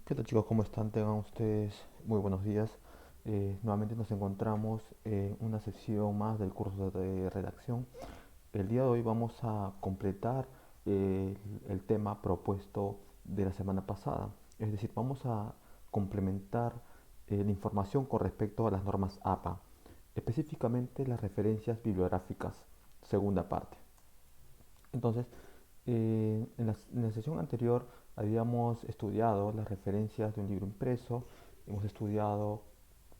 ¿Qué tal chicos? ¿Cómo están? Tengan ustedes muy buenos días. Nuevamente nos encontramos en una sesión más del curso de redacción. El día de hoy vamos a completar el tema propuesto de la semana pasada. Es decir, vamos a complementar la información con respecto a las normas APA, específicamente las referencias bibliográficas, segunda parte. Entonces, en la sesión anterior habíamos estudiado las referencias de un libro impreso, hemos estudiado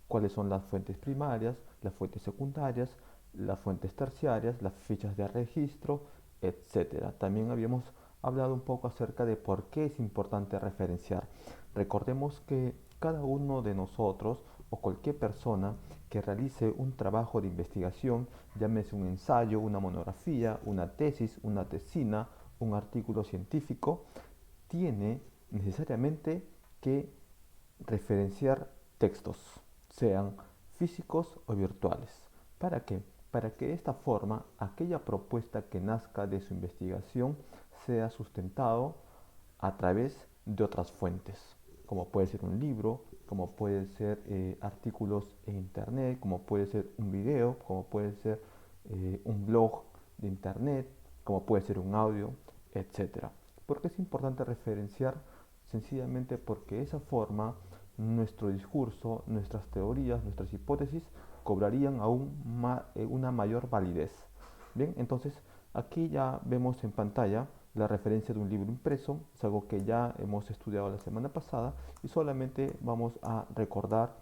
cuáles son las fuentes primarias, las fuentes secundarias, las fuentes terciarias, las fichas de registro, etcétera. También habíamos hablado un poco acerca de por qué es importante referenciar. Recordemos que cada uno de nosotros o cualquier persona que realice un trabajo de investigación, llámese un ensayo, una monografía, una tesis, una tesina, un artículo científico, tiene necesariamente que referenciar textos, sean físicos o virtuales. ¿Para qué? Para que de esta forma aquella propuesta que nazca de su investigación sea sustentado a través de otras fuentes, como puede ser un libro, como puede ser artículos en internet, como puede ser un video, como puede ser un blog de internet, como puede ser un audio, etcétera. ¿Por qué es importante referenciar? Sencillamente porque de esa forma nuestro discurso, nuestras teorías, nuestras hipótesis cobrarían aún una mayor validez. Bien, entonces aquí ya vemos en pantalla la referencia de un libro impreso, es algo que ya hemos estudiado la semana pasada y solamente vamos a recordar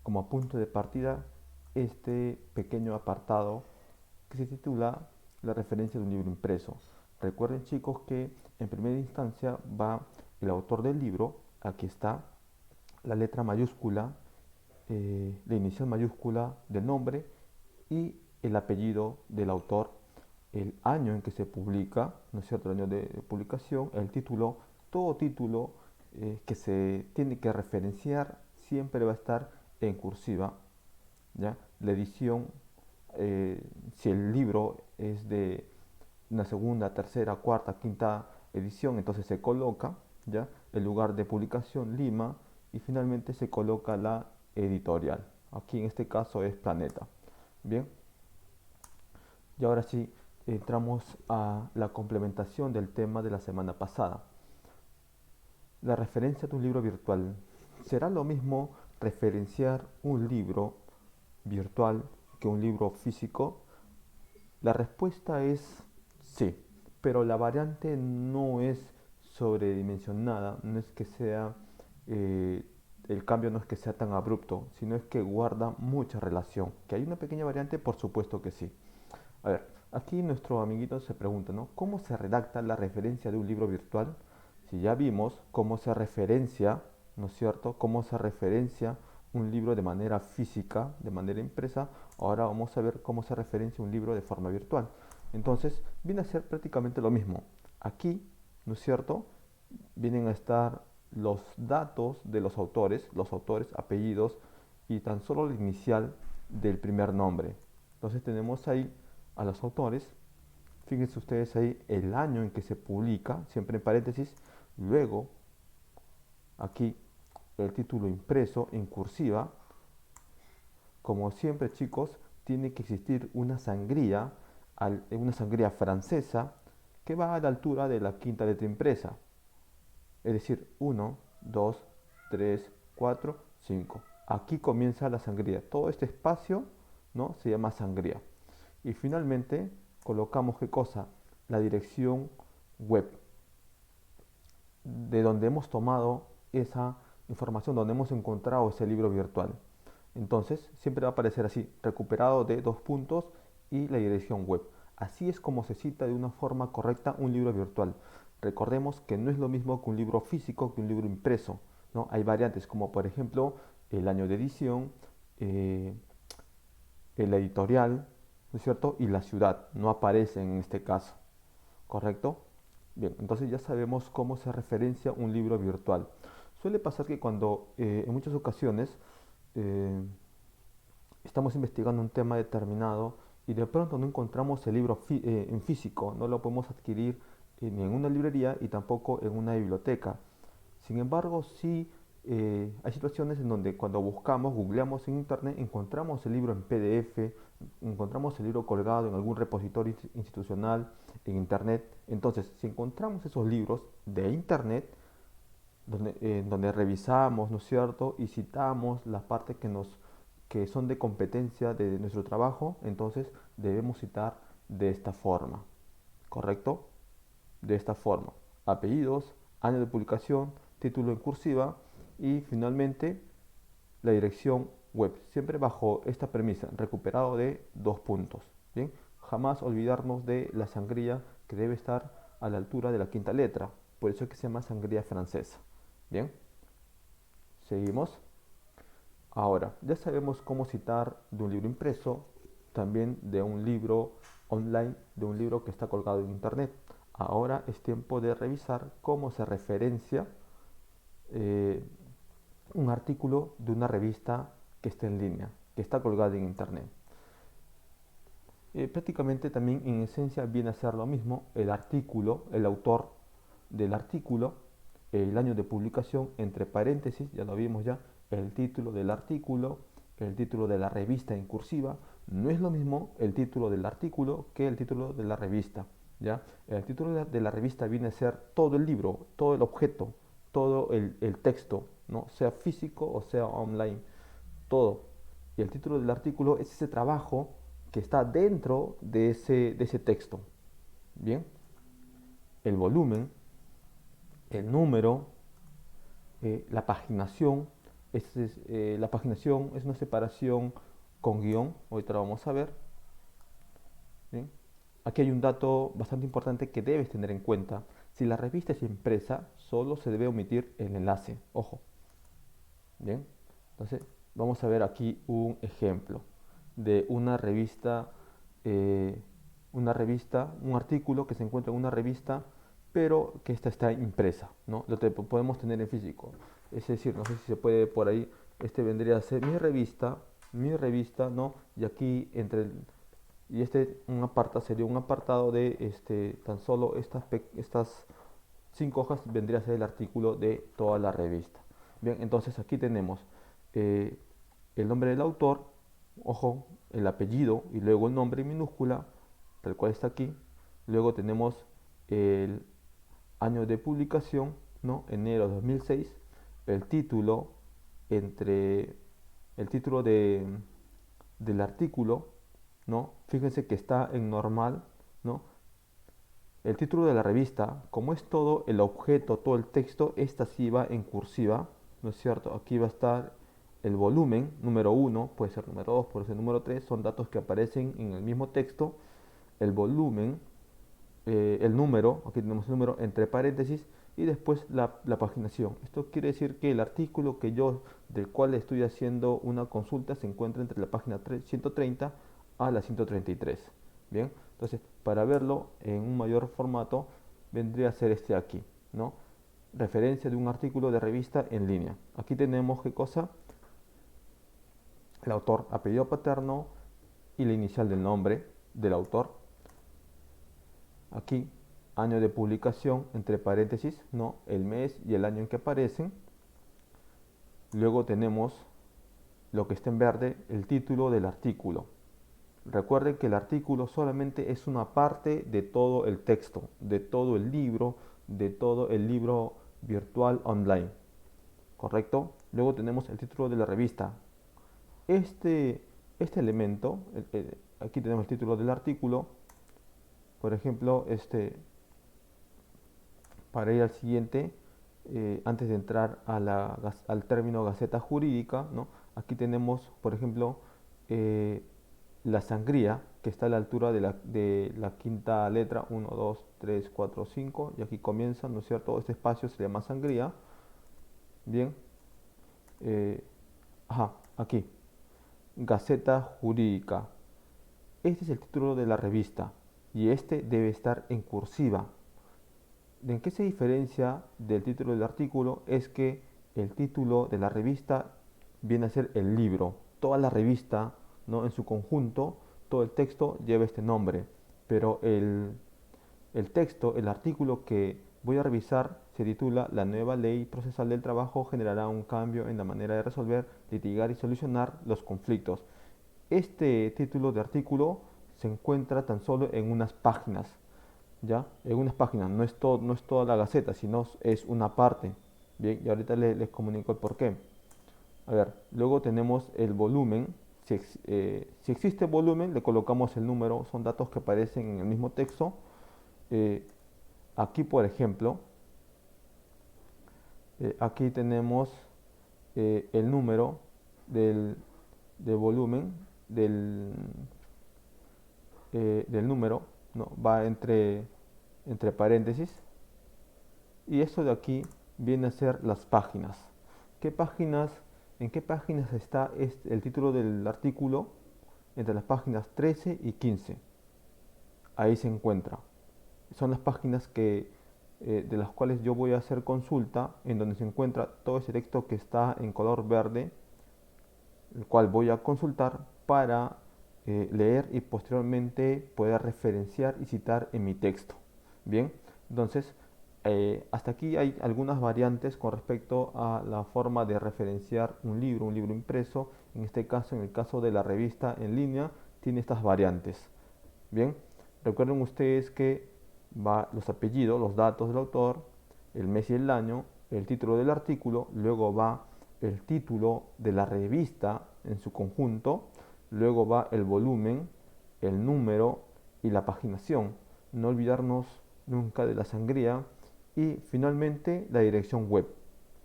como punto de partida este pequeño apartado que se titula la referencia de un libro impreso. Recuerden chicos que en primera instancia va el autor del libro, aquí está la letra mayúscula, la inicial mayúscula del nombre y el apellido del autor, el año en que se publica, ¿no es cierto? El año de publicación, el título, todo título que se tiene que referenciar siempre va a estar en cursiva, ¿ya? La edición, si el libro es de una segunda, tercera, cuarta, quinta edición, entonces se coloca, ¿ya? El lugar de publicación, Lima, y finalmente se coloca la editorial. Aquí en este caso es Planeta. Bien, y ahora sí entramos a la complementación del tema de la semana pasada. La referencia de un libro virtual. ¿Será lo mismo referenciar un libro virtual que un libro físico? La respuesta es sí, pero la variante no es sobredimensionada, no es que sea, eh, el cambio no es que sea tan abrupto, sino es que guarda mucha relación. ¿Que hay una pequeña variante? Por supuesto que sí. A ver, aquí nuestro amiguito se pregunta, ¿no? ¿Cómo se redacta la referencia de un libro virtual? Si ya vimos cómo se referencia, ¿no es cierto? Cómo se referencia un libro de manera física, de manera impresa, ahora vamos a ver cómo se referencia un libro de forma virtual. Entonces, viene a ser prácticamente lo mismo. Aquí, ¿no es cierto? Vienen a estar los datos de los autores, apellidos y tan solo la inicial del primer nombre. Entonces tenemos ahí a los autores, fíjense ustedes ahí el año en que se publica, siempre en paréntesis, luego aquí el título impreso en cursiva. Como siempre chicos, tiene que existir una sangría francesa que va a la altura de la quinta letra impresa, es decir, 1, 2, 3, 4, 5. Aquí comienza la sangría. Todo este espacio, ¿no? Se llama sangría. Y finalmente colocamos qué cosa, la dirección web de donde hemos tomado esa información, donde hemos encontrado ese libro virtual. Entonces siempre va a aparecer así, recuperado de dos puntos y la dirección web. Así es como se cita de una forma correcta un libro virtual. Recordemos que no es lo mismo que un libro físico que un libro impreso, ¿no? Hay variantes como por ejemplo el año de edición, eh, el editorial, ¿no es cierto? Y la ciudad no aparecen en este caso, ¿correcto? Bien, entonces ya sabemos cómo se referencia un libro virtual. Suele pasar que cuando en muchas ocasiones eh, estamos investigando un tema determinado y de pronto no encontramos el libro en físico, no lo podemos adquirir ni en una librería y tampoco en una biblioteca. Sin embargo, sí hay situaciones en donde cuando buscamos, googleamos en internet, encontramos el libro en PDF, encontramos el libro colgado en algún repositorio institucional en internet. Entonces, si encontramos esos libros de internet, donde revisamos, ¿no es cierto? Y citamos las partes que son de competencia de nuestro trabajo, entonces debemos citar de esta forma, ¿correcto? De esta forma: apellidos, año de publicación, título en cursiva y finalmente la dirección web, siempre bajo esta premisa, recuperado de 2 puntos. ¿Bien? Jamás olvidarnos de la sangría, que debe estar a la altura de la quinta letra, por eso es que se llama sangría francesa. Bien, seguimos. Ahora, ya sabemos cómo citar de un libro impreso, también de un libro online, de un libro que está colgado en internet. Ahora es tiempo de revisar cómo se referencia eh, un artículo de una revista que está en línea, que está colgada en internet. Prácticamente también en esencia viene a ser lo mismo el artículo, el autor del artículo, el año de publicación, entre paréntesis, ya lo vimos ya, el título del artículo, el título de la revista en cursiva. No es lo mismo el título del artículo que el título de la revista. ¿Ya? El título de la revista viene a ser todo el libro, todo el objeto, todo el texto, ¿no? Sea físico o sea online, todo. Y el título del artículo es ese trabajo que está dentro de ese texto. Bien, el volumen, el número, la paginación. La paginación es una separación con guión, ahorita lo vamos a ver. Bien. Aquí hay un dato bastante importante que debes tener en cuenta. Si la revista es impresa, solo se debe omitir el enlace. Ojo. Bien, entonces vamos a ver aquí un ejemplo de una revista, un artículo que se encuentra en una revista, pero que esta está impresa, ¿no? Podemos tener en físico. Es decir, no sé si se puede por ahí, este vendría a ser mi revista, ¿no? Y aquí y sería un apartado de tan solo estas 5 hojas vendría a ser el artículo de toda la revista. Bien, entonces aquí tenemos eh, el nombre del autor, ojo, el apellido y luego el nombre en minúscula, tal cual está aquí. Luego tenemos el año de publicación, ¿no? Enero de 2006, el título entre el título del artículo, ¿no? Fíjense que está en normal, ¿no? El título de la revista, como es todo el objeto, todo el texto, esta sí va en cursiva, ¿no es cierto? Aquí va a estar el volumen, número 1, puede ser número 2, puede ser número 3, son datos que aparecen en el mismo texto. El volumen, el número, aquí tenemos el número entre paréntesis, y después la paginación. Esto quiere decir que el artículo del cual estoy haciendo una consulta se encuentra entre la página 130 a la 133. Bien, entonces para verlo en un mayor formato vendría a ser este aquí, ¿no? Referencia de un artículo de revista en línea. Aquí tenemos qué cosa: el autor, apellido paterno y la inicial del nombre del autor. Aquí, año de publicación, entre paréntesis, ¿no? El mes y el año en que aparecen. Luego tenemos lo que está en verde, el título del artículo. Recuerden que el artículo solamente es una parte de todo el texto, de todo el libro virtual online, ¿correcto? Luego tenemos el título de la revista. Este elemento, aquí tenemos el título del artículo, por ejemplo, para ir al siguiente, antes de entrar al término gaceta jurídica, ¿no? Aquí tenemos, por ejemplo, la sangría, que está a la altura de la quinta letra, 1, 2, 3, 4, 5, y aquí comienza, ¿no es cierto? Este espacio se llama sangría. Bien, eh, aquí, Gaceta Jurídica. Este es el título de la revista y este debe estar en cursiva. ¿En qué se diferencia del título del artículo? Es que el título de la revista viene a ser el libro. Toda la revista, ¿no? En su conjunto, todo el texto lleva este nombre, pero el texto, el artículo voy a revisar, se titula La nueva ley procesal del trabajo generará un cambio en la manera de resolver, litigar y solucionar los conflictos. Este título de artículo se encuentra tan solo en unas páginas, ¿ya? En unas páginas, no es toda la gaceta, sino es una parte. Bien, y ahorita les comunico el porqué. A ver, luego tenemos el volumen. Si existe volumen, le colocamos el número, son datos que aparecen en el mismo texto. Eh, Aquí, por ejemplo, aquí tenemos el número del, del volumen del número, ¿no? Va entre paréntesis, y esto de aquí viene a ser las páginas. ¿Qué páginas, ¿En qué páginas está el título del artículo? Entre las páginas 13 y 15. Ahí se encuentra. Son las páginas de las cuales yo voy a hacer consulta, en donde se encuentra todo ese texto que está en color verde, el cual voy a consultar para leer y posteriormente poder referenciar y citar en mi texto. Bien, entonces hasta aquí hay algunas variantes con respecto a la forma de referenciar un libro impreso. En este caso, en el caso de la revista en línea, tiene estas variantes. Bien, recuerden ustedes que va los apellidos, los datos del autor, el mes y el año, el título del artículo, luego va el título de la revista en su conjunto, luego va el volumen, el número y la paginación. No olvidarnos nunca de la sangría y finalmente la dirección web.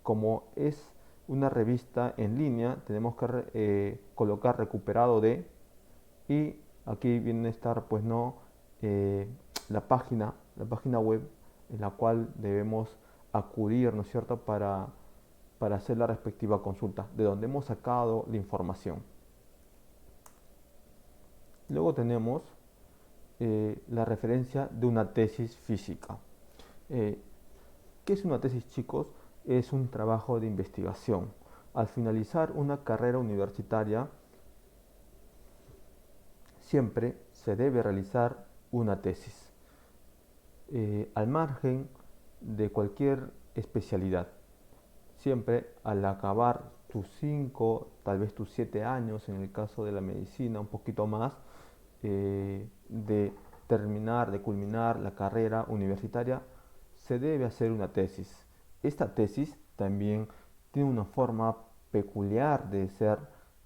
Como es una revista en línea, tenemos que colocar recuperado de, y aquí viene a estar pues no eh, la página web en la cual debemos acudir, ¿no es cierto?, para hacer la respectiva consulta, de donde hemos sacado la información. Luego tenemos la referencia de una tesis física. Eh, ¿Qué es una tesis, chicos? Es un trabajo de investigación. Al finalizar una carrera universitaria, siempre se debe realizar una tesis, al margen de cualquier especialidad. Siempre al acabar tus 5, tal vez tus 7 años, en el caso de la medicina, un poquito más, de terminar, de culminar la carrera universitaria, se debe hacer una tesis. Esta tesis también tiene una forma peculiar de ser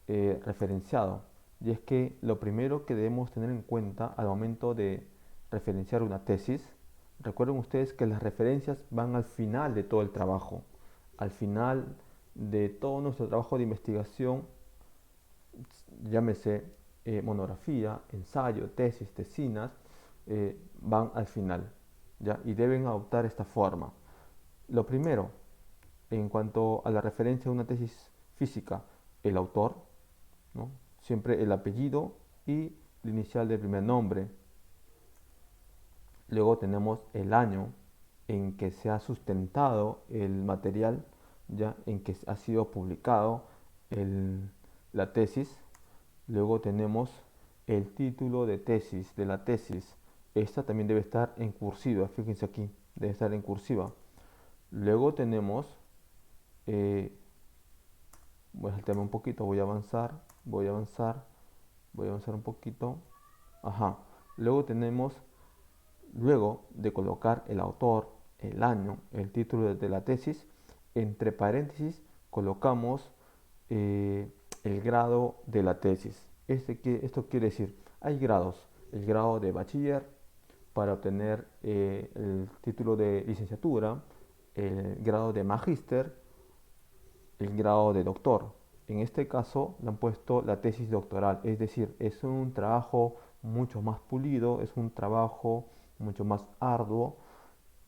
referenciado, y es que lo primero que debemos tener en cuenta al momento de referenciar una tesis, recuerden ustedes que las referencias van al final de todo el trabajo, al final de todo nuestro trabajo de investigación, llámese monografía, ensayo, tesis, tesinas, van al final, ¿ya? Y deben adoptar esta forma. Lo primero, en cuanto a la referencia de una tesis física, el autor, ¿no? Siempre el apellido y la inicial del primer nombre. Luego tenemos el año en que se ha sustentado el material, ya en que ha sido publicado la tesis. Luego tenemos el título de tesis, de la tesis. Esta también debe estar en cursiva, fíjense aquí, debe estar en cursiva. Luego tenemos, voy a saltarme un poquito, voy a avanzar un poquito. Ajá. Luego tenemos, luego de colocar el autor, el año, el título de la tesis, entre paréntesis colocamos el grado de la tesis. Esto quiere decir, hay grados, el grado de bachiller para obtener el título de licenciatura, el grado de magíster, el grado de doctor. En este caso le han puesto la tesis doctoral, es decir, es un trabajo mucho más pulido, es un trabajo mucho más arduo,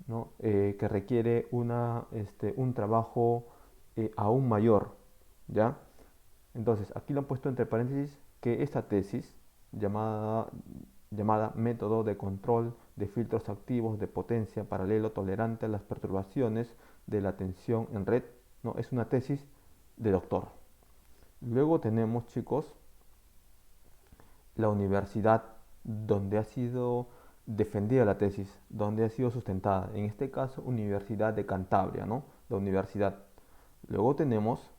¿no? Que requiere un trabajo aún mayor, ¿ya? Entonces, aquí lo han puesto entre paréntesis que esta tesis, llamada método de control de filtros activos de potencia paralelo tolerante a las perturbaciones de la tensión en red, ¿no? Es una tesis de doctor. Luego tenemos, chicos, la universidad donde ha sido defendida la tesis, donde ha sido sustentada. En este caso, Universidad de Cantabria, ¿no? La universidad. Luego tenemos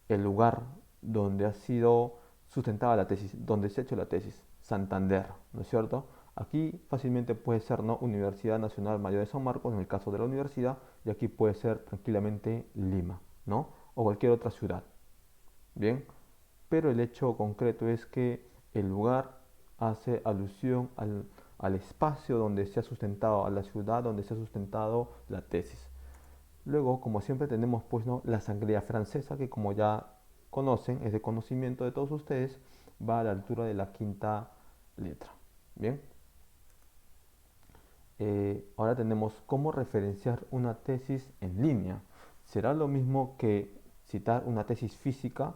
el lugar donde ha sido sustentada la tesis, donde se ha hecho la tesis, Santander, ¿no es cierto? Aquí fácilmente puede ser, ¿no? Universidad Nacional Mayor de San Marcos, en el caso de la universidad, y aquí puede ser tranquilamente Lima, ¿no? O cualquier otra ciudad, ¿bien? Pero el hecho concreto es que el lugar hace alusión al espacio donde se ha sustentado, a la ciudad donde se ha sustentado la tesis. Luego, como siempre, tenemos pues, ¿no? la sangría francesa, que como ya conocen, es de conocimiento de todos ustedes, va a la altura de la quinta letra. Bien, ahora tenemos cómo referenciar una tesis en línea. Será lo mismo que citar una tesis física.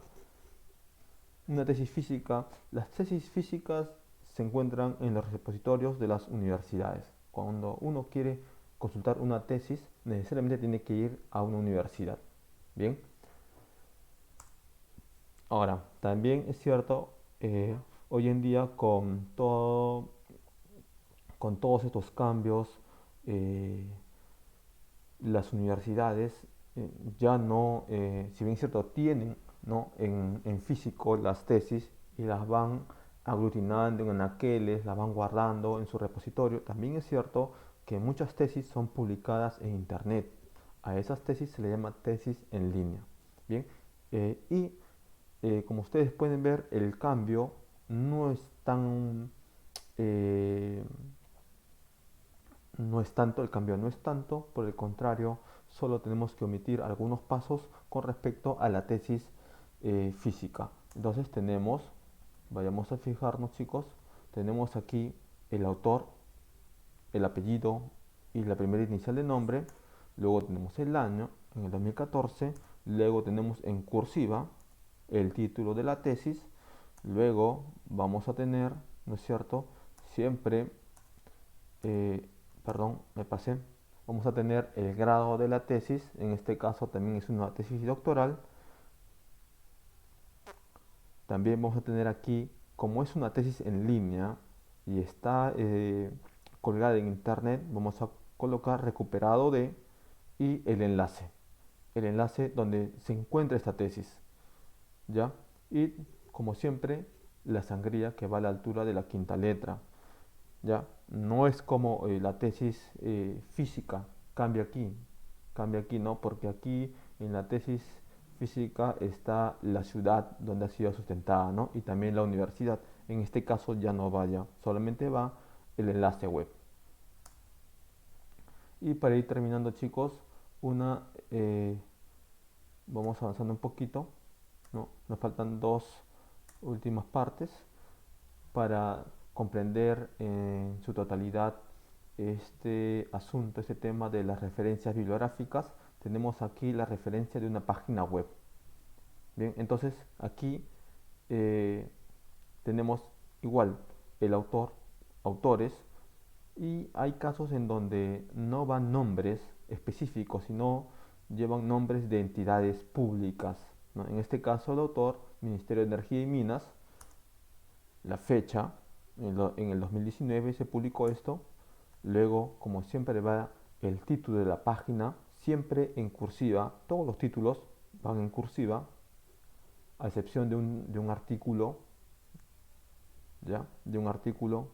Una tesis física, las tesis físicas se encuentran en los repositorios de las universidades. Cuando uno quiere consultar una tesis, necesariamente tiene que ir a una universidad. Bien, ahora, también es cierto, hoy en día con todos estos cambios, eh, las universidades ya no, si bien es cierto, tienen, ¿no? en físico las tesis y las van aglutinando en anaqueles, las van guardando en su repositorio. También es cierto que muchas tesis son publicadas en internet. A esas tesis se le llama tesis en línea. Bien, y como ustedes pueden ver, el cambio no es tan eh, no es tanto, el cambio no es tanto, por el contrario, solo tenemos que omitir algunos pasos con respecto a la tesis física. Entonces tenemos, vayamos a fijarnos chicos, tenemos aquí el autor, el apellido y la primera inicial de nombre, luego tenemos el año, en el 2014, luego tenemos en cursiva el título de la tesis, luego vamos a tener, ¿no es cierto?, siempre eh, perdón, me pasé. Vamos a tener el grado de la tesis, en este caso también es una tesis doctoral. También vamos a tener aquí, como es una tesis en línea y está colgada en internet, vamos a colocar recuperado de y el enlace. El enlace donde se encuentra esta tesis, ¿ya? Y como siempre, la sangría que va a la altura de la quinta letra. ¿Ya? No es como la tesis física, cambia aquí, ¿no? Porque aquí en la tesis física está la ciudad donde ha sido sustentada, ¿no? Y también la universidad. En este caso ya no vaya, solamente va el enlace web. Y para ir terminando, chicos, una, vamos avanzando un poquito, ¿no? Nos faltan dos últimas partes para comprender en su totalidad este asunto, este tema de las referencias bibliográficas. Tenemos aquí la referencia de una página web. Bien, entonces aquí eh, tenemos igual el autor, autores, y hay casos en donde no van nombres específicos, sino llevan nombres de entidades públicas, ¿no? En este caso el autor, Ministerio de Energía y Minas, la fecha, en el 2019 se publicó esto. Luego, como siempre, va el título de la página, siempre en cursiva. Todos los títulos van en cursiva, a excepción de un artículo, ¿ya? De un artículo.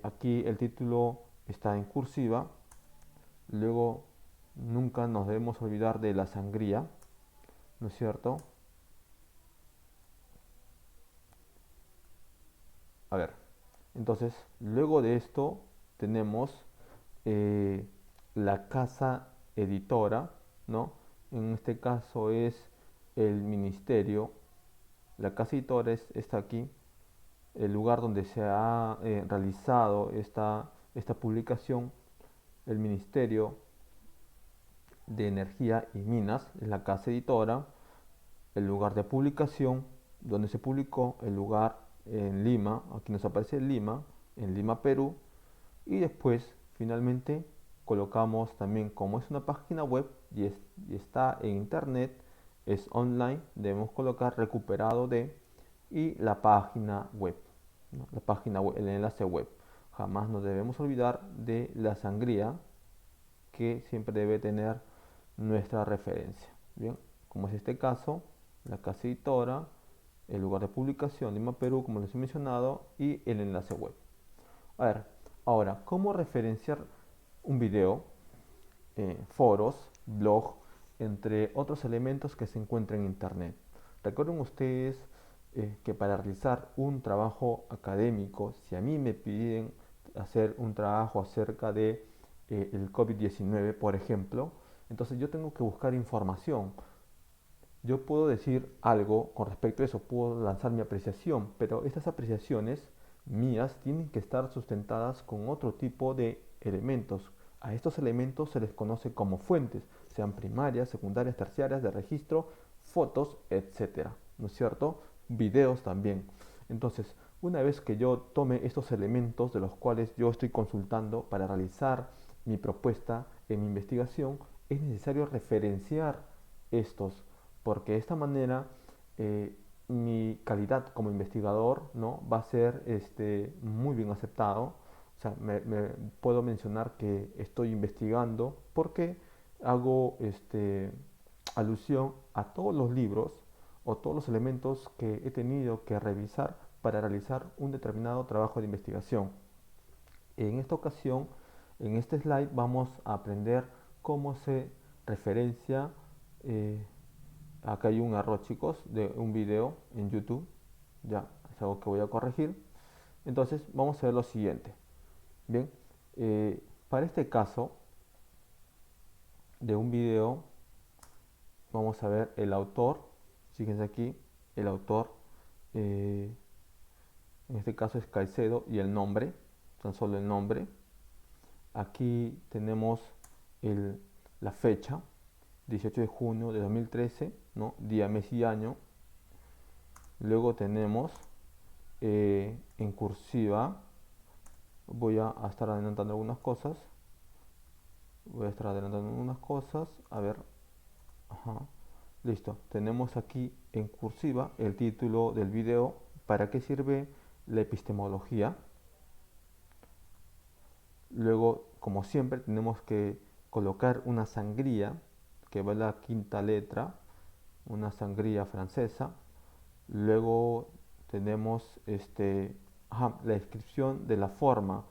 Aquí el título está en cursiva. Luego, nunca nos debemos olvidar de la sangría, ¿no es cierto? A ver, entonces, luego de esto tenemos eh, la casa editora, ¿no? En este caso es el ministerio. La casa editora está aquí, el lugar donde se ha realizado esta publicación. El Ministerio de Energía y Minas es la casa editora. El lugar de publicación, donde se publicó, el lugar en Lima, aquí nos aparece Lima, en Lima, Perú. Y después, finalmente, colocamos también, como es una página web y está en internet, es online, debemos colocar recuperado de y la página web, ¿no? La página web, el enlace web. jamás nos debemos olvidar de la sangría que siempre debe tener nuestra referencia. Bien, como es este caso, la casa editora, el lugar de publicación, Lima, Perú, como les he mencionado, y el enlace web. A ver, ahora, ¿cómo referenciar un video, foros, blog, entre otros elementos que se encuentran en Internet? Recuerden ustedes que para realizar un trabajo académico, si a mí me piden hacer un trabajo acerca de el COVID-19, por ejemplo, entonces yo tengo que buscar información. Yo puedo decir algo con respecto a eso, puedo lanzar mi apreciación, pero estas apreciaciones mías tienen que estar sustentadas con otro tipo de elementos. A estos elementos se les conoce como fuentes, sean primarias, secundarias, terciarias, de registro, fotos, etcétera, ¿no es cierto? Videos también. Entonces, una vez que yo tome estos elementos de los cuales yo estoy consultando para realizar mi propuesta en mi investigación, es necesario referenciar estos, porque de esta manera mi calidad como investigador, ¿no?, va a ser muy bien aceptado. O sea, puedo mencionar que estoy investigando porque hago alusión a todos los libros o todos los elementos que he tenido que revisar para realizar un determinado trabajo de investigación. En esta ocasión, en este slide, vamos a aprender cómo se referencia. Acá hay un error, chicos, de un video en YouTube. Ya, es algo que voy a corregir. Entonces, vamos a ver lo siguiente. Bien, para este caso de un video, vamos a ver el autor. Fíjense aquí, el autor. En este caso es Caicedo y el nombre, tan solo el nombre. Aquí tenemos la fecha, 18 de junio de 2013, ¿no?, día, mes y año. Luego tenemos en cursiva, voy a estar adelantando algunas cosas. A ver, ajá, listo. Tenemos aquí en cursiva el título del video, para qué sirve la epistemología. Luego, como siempre, tenemos que colocar una sangría que va a la quinta letra, una sangría francesa. Luego tenemos la descripción de la forma.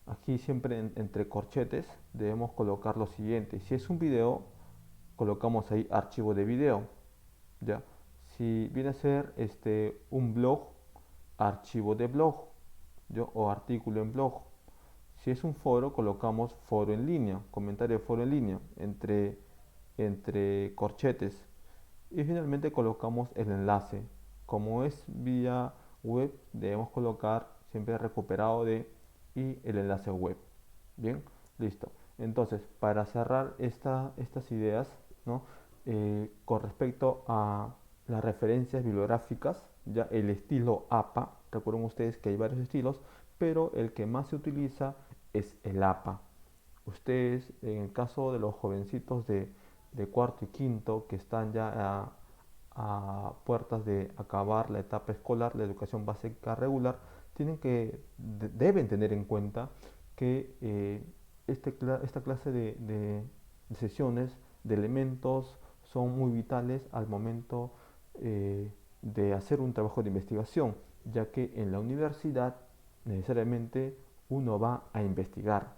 Aquí siempre entre corchetes debemos colocar lo siguiente. Si es un video, colocamos ahí archivo de video. ¿Ya? Si viene a ser un blog, archivo de blog, ¿yo?, o artículo en blog. Si es un foro, colocamos foro en línea, comentario de foro en línea, entre corchetes. Y finalmente colocamos el enlace. Como es vía web, debemos colocar siempre recuperado de y el enlace web. Bien, listo. Entonces, para cerrar estas ideas, ¿no?, con respecto a las referencias bibliográficas, ya el estilo APA, recuerden ustedes que hay varios estilos, pero el que más se utiliza es el APA. Ustedes, en el caso de los jovencitos de cuarto y quinto que están ya a puertas de acabar la etapa escolar, la educación básica regular, deben tener en cuenta que esta clase de sesiones, de elementos, son muy vitales al momento de hacer un trabajo de investigación, ya que en la universidad necesariamente uno va a investigar.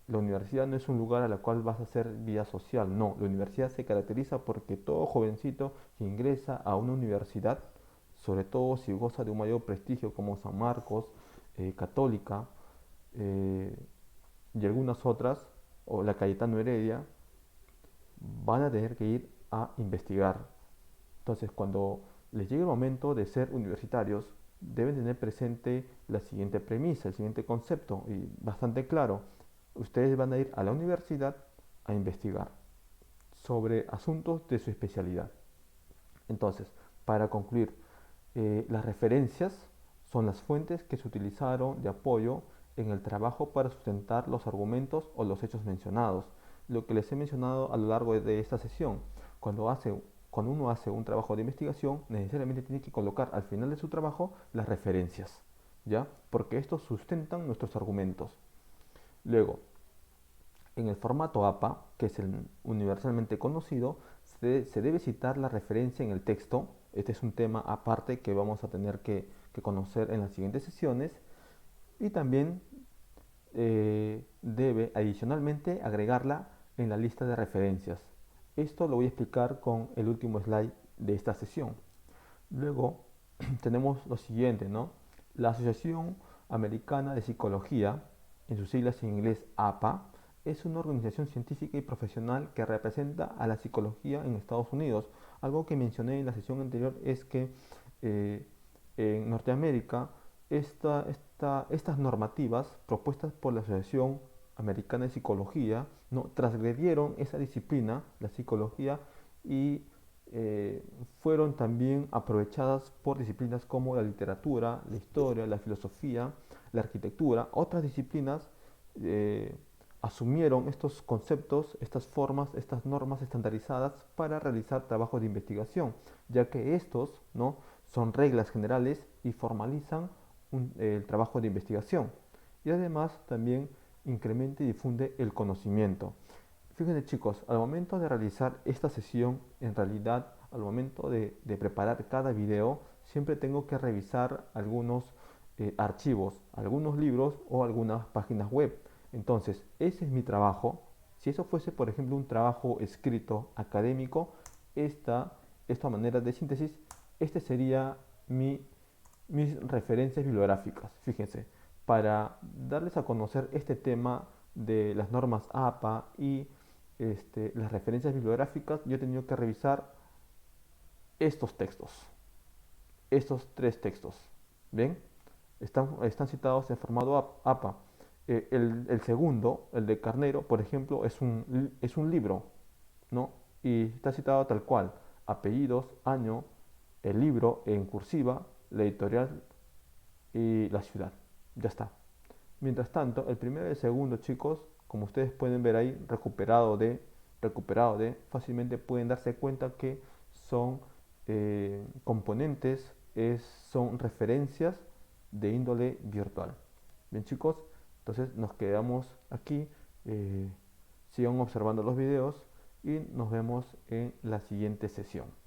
La universidad no es un lugar a la cual vas a hacer vida social, no. La universidad se caracteriza porque todo jovencito que ingresa a una universidad, sobre todo si goza de un mayor prestigio como San Marcos, Católica eh, y algunas otras, o la Cayetano Heredia, van a tener que ir a investigar. Entonces, cuando les llegue el momento de ser universitarios, deben tener presente la siguiente premisa, el siguiente concepto, y bastante claro. Ustedes van a ir a la universidad a investigar sobre asuntos de su especialidad. Entonces, para concluir, las referencias son las fuentes que se utilizaron de apoyo en el trabajo para sustentar los argumentos o los hechos mencionados. Lo que les he mencionado a lo largo de esta sesión, cuando, cuando uno hace un trabajo de investigación, necesariamente tiene que colocar al final de su trabajo las referencias. ¿ya? Porque estos sustentan nuestros argumentos. Luego, en el formato APA, que es el universalmente conocido, se debe citar la referencia en el texto. Este es un tema aparte que vamos a tener que conocer en las siguientes sesiones. Y también debe adicionalmente agregarla en la lista de referencias. Esto lo voy a explicar con el último slide de esta sesión. Luego tenemos lo siguiente, ¿no? La Asociación Americana de Psicología, en sus siglas en inglés APA, es una organización científica y profesional que representa a la psicología en Estados Unidos. Algo que mencioné en la sesión anterior es que eh, en Norteamérica estas normativas propuestas por la Asociación Americana de Psicología, ¿no?, transgredieron esa disciplina, la psicología, y eh, fueron también aprovechadas por disciplinas como la literatura, la historia, la filosofía, la arquitectura. Otras disciplinas eh, asumieron estos conceptos, estas formas, estas normas estandarizadas para realizar trabajos de investigación, ya que estos, ¿no?, son reglas generales y formalizan el trabajo de investigación. Y además también incrementa y difunde el conocimiento. Fíjense chicos, al momento de realizar esta sesión, en realidad al momento de preparar cada video, siempre tengo que revisar algunos archivos, algunos libros o algunas páginas web. Entonces, ese es mi trabajo. Si eso fuese, por ejemplo, un trabajo escrito académico, esta manera de síntesis, este sería mis referencias bibliográficas. Fíjense, para darles a conocer este tema de las normas APA y las referencias bibliográficas, yo he tenido que revisar estos textos, estos tres textos. ¿Ven? Están citados en formato APA. El segundo, el de Carnero, por ejemplo, es un libro, ¿no? Y está citado tal cual: apellidos, año, el libro en cursiva, la editorial y la ciudad. Ya está. Mientras tanto, el primero y el segundo, chicos, como ustedes pueden ver ahí, fácilmente pueden darse cuenta que son componentes, son referencias de índole virtual. Bien, chicos, entonces nos quedamos aquí. Sigan observando los videos y nos vemos en la siguiente sesión.